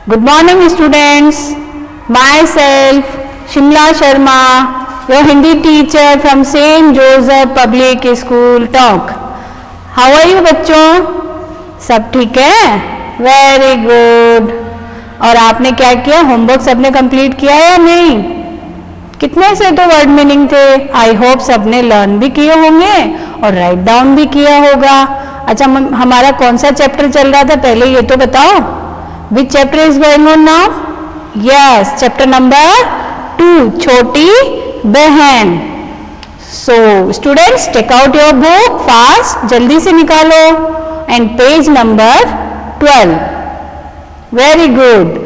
Good morning students. Myself Shimla Sharma, your Hindi teacher from St. Joseph Public School Tonk. How are you बच्चों? सब ठीक है? Very good. और आपने क्या किया? होमवर्क सबने कंप्लीट किया या नहीं? कितने से तो वर्ड मीनिंग थे? आई होप सबने लर्न भी किए होंगे और राइट डाउन भी किया होगा. अच्छा, हमारा कौन सा चैप्टर चल रहा था पहले ये तो बताओ. Which chapter is going on now? Yes, chapter number 2, छोटी बहन. So students, take out your book fast, जल्दी से निकालो. And page number 12. Very good.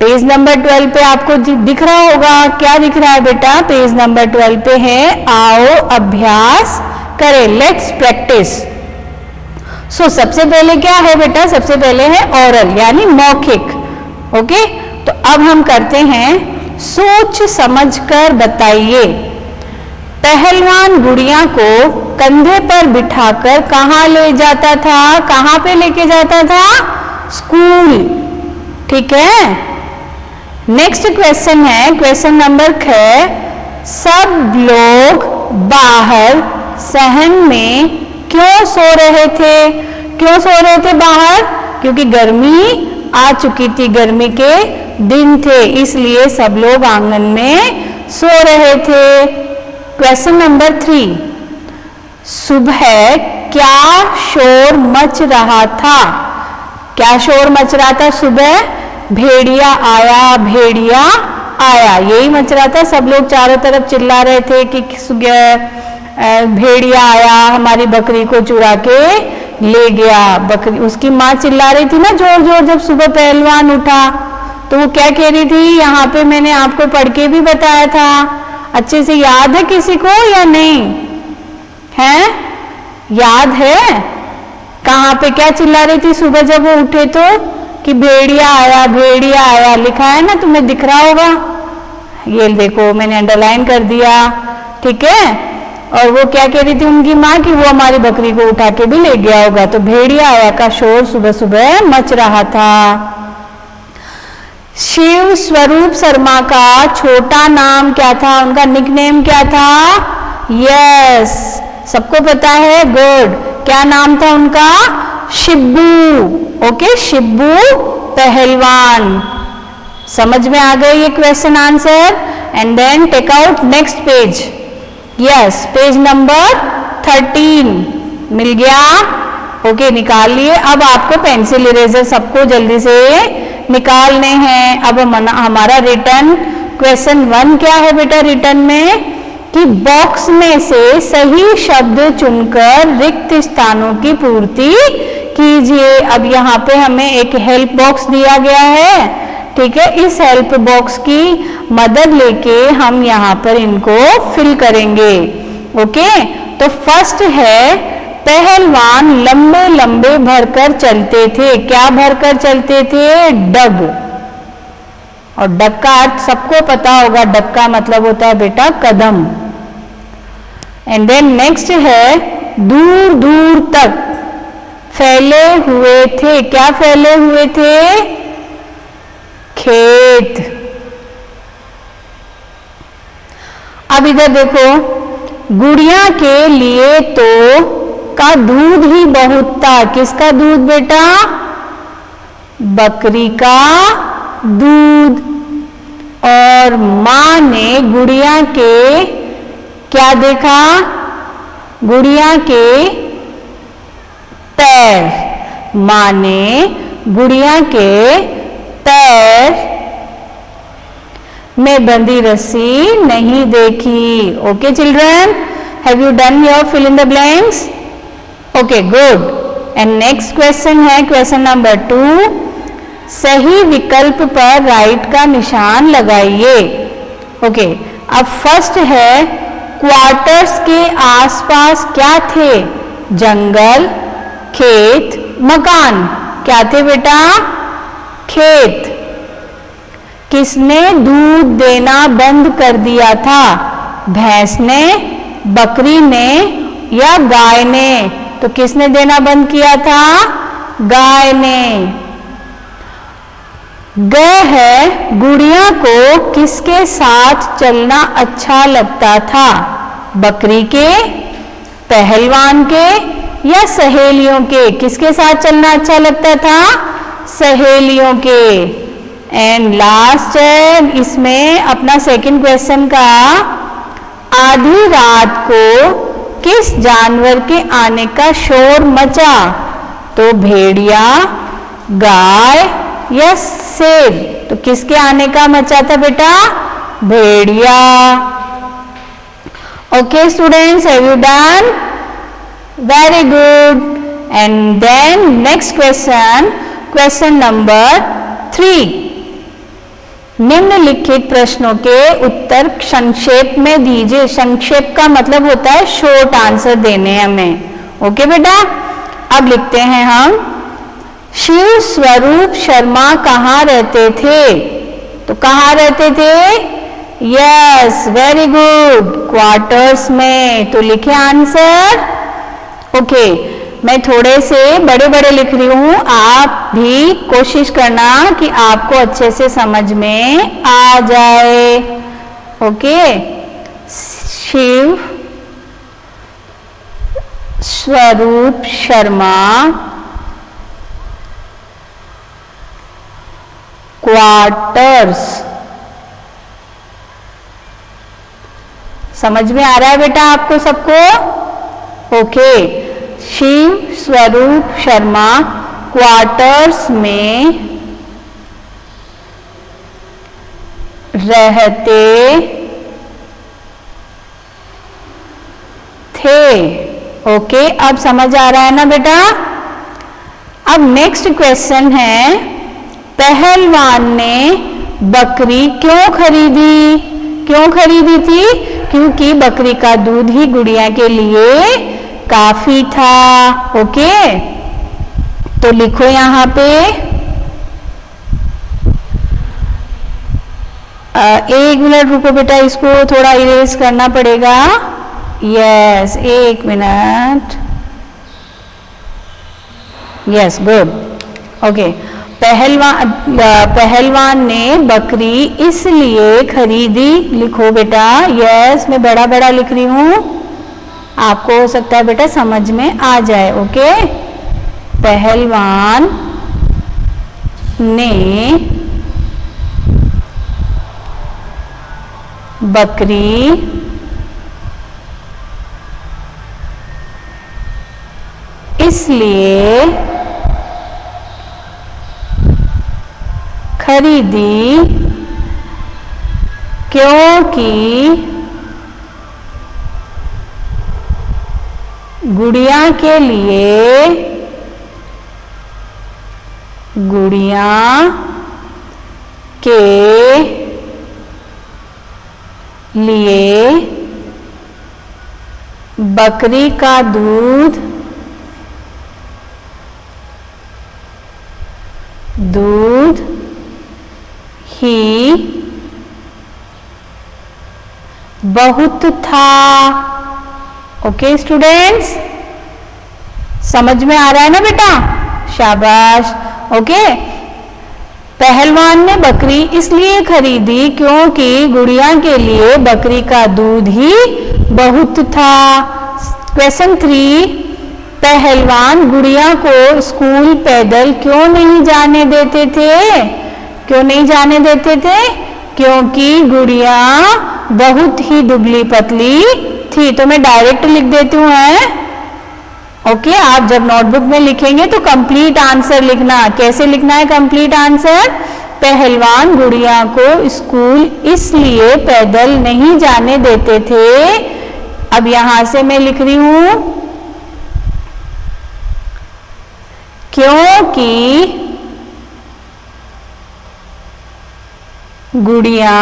Page number 12 पे आपको दिख रहा होगा. क्या दिख रहा है बेटा? पेज नंबर 12 पे है आओ अभ्यास करें. Let's practice. सो सबसे पहले क्या है बेटा? सबसे पहले है ओरल यानी मौखिक. ओके, तो अब हम करते हैं सोच समझकर बताइए. पहलवान गुड़िया को कंधे पर बिठाकर कहाँ ले जाता था? कहाँ पे लेके जाता था? स्कूल. ठीक है. नेक्स्ट क्वेश्चन है क्वेश्चन नंबर 6. सब लोग बाहर सहन में क्यों सो रहे थे? क्यों सो रहे थे बाहर? क्योंकि गर्मी आ चुकी थी, गर्मी के दिन थे, इसलिए सब लोग आंगन में सो रहे थे. Question number 3. सुबह क्या शोर मच रहा था? क्या शोर मच रहा था सुबह? भेड़िया आया, भेड़िया आया, यही मच रहा था. सब लोग चारों तरफ चिल्ला रहे थे कि भेड़िया आया, हमारी बकरी को चुरा के ले गया. बकरी, उसकी माँ चिल्ला रही थी ना जोर जोर. जब सुबह पहलवान उठा तो वो क्या कह रही थी? यहाँ पे मैंने आपको पढ़ के भी बताया था. अच्छे से याद है किसी को या नहीं है? याद है कहाँ पे क्या चिल्ला रही थी सुबह जब वो उठे तो? कि भेड़िया आया, भेड़िया आया. लिखा है ना, तुम्हें दिख रहा होगा. ये देखो मैंने अंडरलाइन कर दिया. ठीक है. और वो क्या कह रही थी उनकी माँ? कि वो हमारी बकरी को उठा के भी ले गया होगा. तो भेड़िया आया का शोर सुबह सुबह मच रहा था. शिव स्वरूप शर्मा का छोटा नाम क्या था? उनका निकनेम क्या था? यस, सबको पता है. गुड. क्या नाम था उनका? शिब्बू. ओके, शिब्बू पहलवान. समझ में आ गए ये question answer. And then take out next page. Yes, page number 13 मिल गया. ओके, निकाल लिए. अब आपको पेंसिल इरेजर सबको जल्दी से निकालने हैं. अब हमारा रिटर्न क्वेश्चन 1 क्या है बेटा? रिटर्न में कि बॉक्स में से सही शब्द चुनकर रिक्त स्थानों की पूर्ति कीजिए. अब यहाँ पे हमें एक हेल्प बॉक्स दिया गया है. ठीक है. इस हेल्प बॉक्स की मदद लेके हम यहाँ पर इनको फिल करेंगे. ओके, तो फर्स्ट है पहलवान लंबे लंबे भरकर चलते थे. क्या भरकर चलते थे? डग. और डग का अर्थ सबको पता होगा. डग का मतलब होता है बेटा कदम. एंड देन नेक्स्ट है दूर दूर तक फैले हुए थे. क्या फैले हुए थे? खेत. अब इधर देखो, गुड़िया के लिए तो का दूध ही बहुत था. किसका दूध बेटा? बकरी का दूध. और माँ ने गुड़िया के क्या देखा? गुड़िया के पैर. माँ ने गुड़िया के पैर में बंधी रस्सी नहीं देखी. Okay children, have you done your fill in the blanks? Okay, good. And next question है क्वेश्चन नंबर 2. सही विकल्प पर राइट का निशान लगाइए. ओके, अब फर्स्ट है क्वार्टर्स के आसपास क्या थे? जंगल, खेत, मकान. क्या थे बेटा? खेत. किसने दूध देना बंद कर दिया था? भैंस ने, बकरी ने या गाय ने? तो किसने देना बंद किया था? गाय ने. ग है गुड़िया को किसके साथ चलना अच्छा लगता था? बकरी के, पहलवान के या सहेलियों के? किसके साथ चलना अच्छा लगता था? सहेलियों के। एंड लास्ट है इसमें अपना सेकंड क्वेश्चन का, आधी रात को किस जानवर के आने का शोर मचा? तो भेड़िया, गाय या शेर? तो किसके आने का मचा था बेटा? भेड़िया। Okay students, have you done? Very good. And then next question, question number 3। निम्नलिखित प्रश्नों के उत्तर संक्षेप में दीजिए। संक्षेप का मतलब होता है शॉर्ट आंसर देने हमें। ओके बेटा, अब लिखते हैं हम, शिव स्वरूप शर्मा कहाँ रहते थे? तो कहाँ रहते थे? यस, वेरी गुड, क्वार्टर्स में। तो लिखे आंसर। ओके, मैं थोड़े से बड़े बड़े लिख रही हूं, आप भी कोशिश करना कि आपको अच्छे से समझ में आ जाए। Okay, Shiv Swaroop Sharma quarters. समझ में आ रहा है बेटा आपको सबको? ओके, शिव स्वरूप शर्मा क्वार्टर्स में रहते थे। ओके, अब समझ आ रहा है ना बेटा? अब नेक्स्ट क्वेश्चन है, पहलवान ने बकरी क्यों खरीदी? क्यों खरीदी थी? क्योंकि बकरी का दूध ही गुड़िया के लिए काफी था। ओके, तो लिखो यहां पे, एक मिनट रुको बेटा, इसको थोड़ा इरेज करना पड़ेगा। यस, एक मिनट। Yes, good. ओके, पहलवान ने बकरी इसलिए खरीदी। लिखो बेटा। यस, मैं बड़ा बड़ा लिख रही हूं, आपको हो सकता है बेटा समझ में आ जाए। ओके, पहलवान ने बकरी इसलिए खरीदी क्योंकि गुड़िया के लिए बकरी का दूध ही बहुत था। ओके स्टूडेंट्स, समझ में आ रहा है ना बेटा? शाबाश। ओके, पहलवान ने बकरी इसलिए खरीदी क्योंकि गुड़िया के लिए बकरी का दूध ही बहुत था। क्वेश्चन 3, पहलवान गुड़िया को स्कूल पैदल क्यों नहीं जाने देते थे? क्यों नहीं जाने देते थे? क्योंकि गुड़िया बहुत ही दुबली पतली थी। तो मैं डायरेक्ट लिख देती हूँ। ओके, आप जब नोटबुक में लिखेंगे तो कंप्लीट आंसर लिखना। कैसे लिखना है कंप्लीट आंसर? पहलवान गुड़िया को स्कूल इसलिए पैदल नहीं जाने देते थे। अब यहां से मैं लिख रही हूं, क्योंकि गुड़िया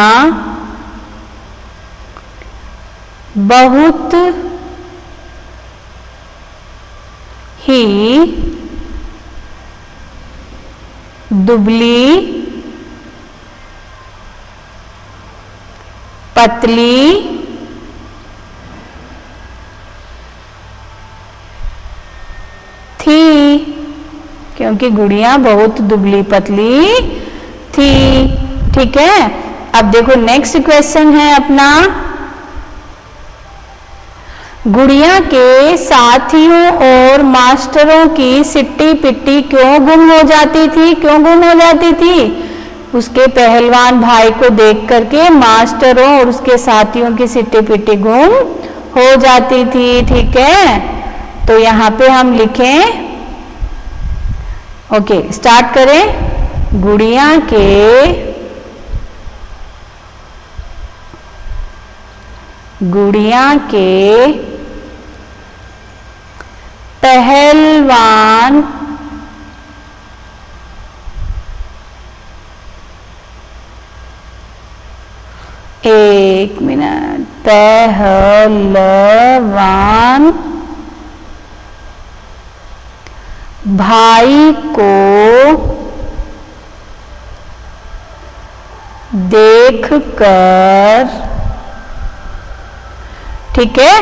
बहुत ही दुबली पतली थी। क्योंकि गुड़िया बहुत दुबली पतली थी। ठीक है, अब देखो नेक्स्ट क्वेश्चन है अपना, गुड़िया के साथियों और मास्टरों की सिट्टी पिट्टी क्यों गुम हो जाती थी? क्यों गुम हो जाती थी? उसके पहलवान भाई को देख करके मास्टरों और उसके साथियों की सिट्टी पिट्टी गुम हो जाती थी। ठीक है, तो यहाँ पे हम लिखें, ओके स्टार्ट करें, गुड़िया के पहलवान एक मिनट, पहलवान भाई को देखकर, ठीक है,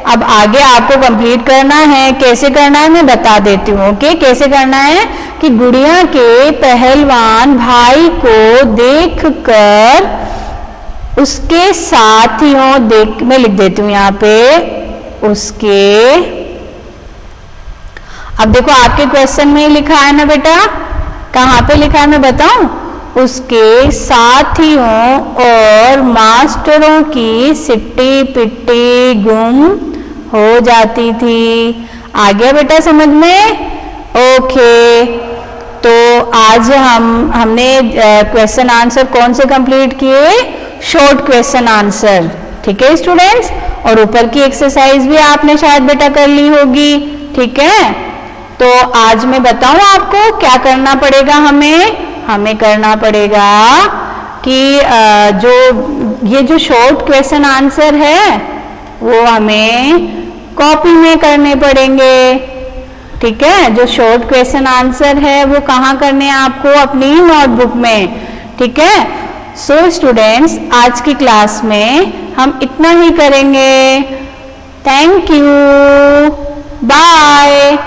अब आगे आपको कंप्लीट करना है, कैसे करना है मैं बता देती हूँ। ओके, कैसे करना है कि गुड़िया के पहलवान भाई को देखकर उसके साथियों, देख मैं लिख देती हूँ यहाँ पे उसके, अब देखो आपके क्वेश्चन में ही लिखा है ना बेटा, कहाँ पे लिखा है मैं बताऊं, उसके साथियों और मास्टरों की सिट्टी पिट्टी गुम हो जाती थी। आ गया बेटा समझ में? ओके, तो आज हमने क्वेश्चन आंसर कौन से कंप्लीट किए? Short question answer. ठीक है स्टूडेंट्स, और ऊपर की एक्सरसाइज भी आपने शायद बेटा कर ली होगी। ठीक है, तो आज मैं बताऊं आपको क्या करना पड़ेगा, हमें करना पड़ेगा कि ये जो शॉर्ट क्वेश्चन आंसर है वो हमें कॉपी में करने पड़ेंगे। ठीक है, जो शॉर्ट क्वेश्चन आंसर है वो कहाँ करने हैं आपको? अपनी नोटबुक में। ठीक है, सो स्टूडेंट्स आज की क्लास में हम इतना ही करेंगे। Thank you, bye.